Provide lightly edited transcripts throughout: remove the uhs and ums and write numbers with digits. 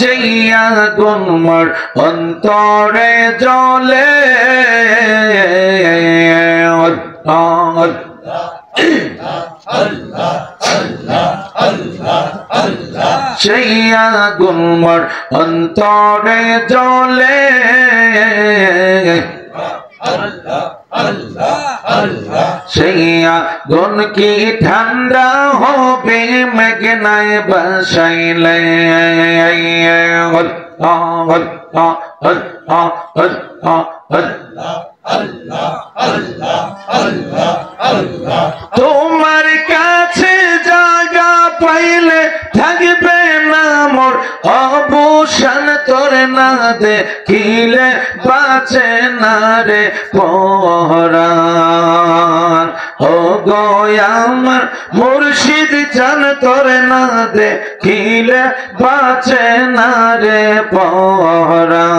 जैया गुमर अंतरे जले जैया गुमर अंतरे जले सैया गुन की ठंडा हो बे मगनाए बसाइले তোমার কাছে জায়গা পাইলে থাকবে না মোর অবসান তোর না দেখিলে বাঁচে না রে পরাণ ও গো আমার মুর্শিদ জান তোর না দেখিলে বাঁচে না রে পরাণ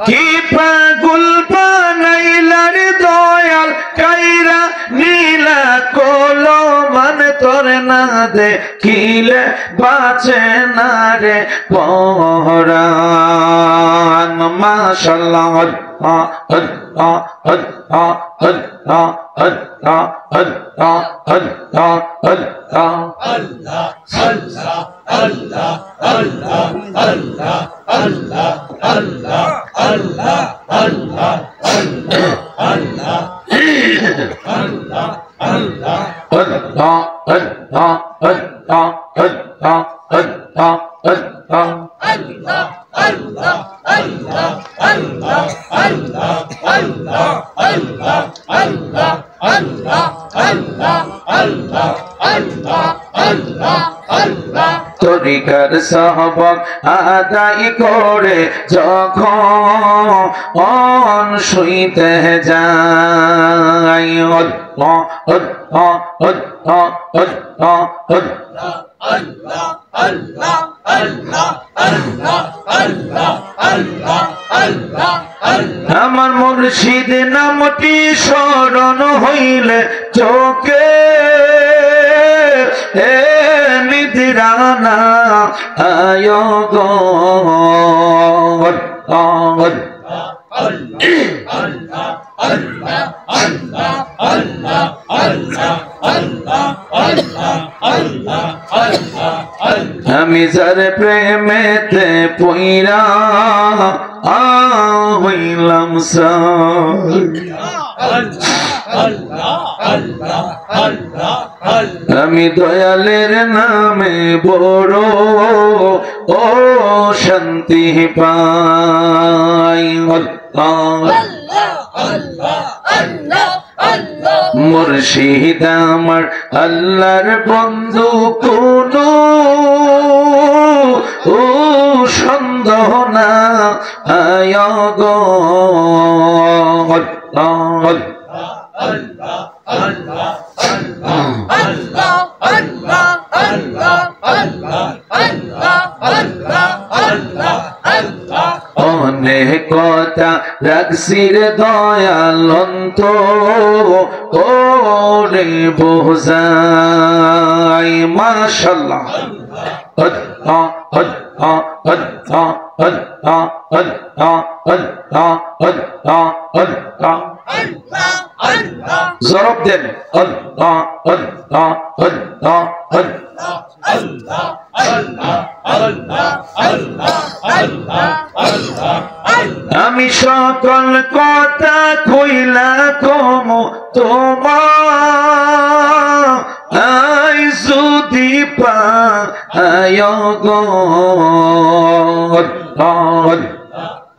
কি পাগল বানাইলার দয়াল কাইরা নীলা কোলো মান তোর না দেখিলে বাঁচে না রে পরাণ মাশাআল্লাহ তরিকার সহবত আদায় করে যখন শুইতে যাই আমার মুর্শিদ নামটি স্মরণ হইলে চোখে নিদ্রানা আয় গো আমি যার প্রেমেতে পইরা হইলাম আমি দয়ালের নামে বড় ও শান্তি পাই মুর্শিদ আমার আল্লাহর বন্ধু কোনো ও সন্দেহ না আয় গো অনেক কথা রাখছির দয়াল ওরে বোঝাই মাশাআল্লাহ জরব দেন আমি সকল কথা কইলা কম তোমার যদি পায় গো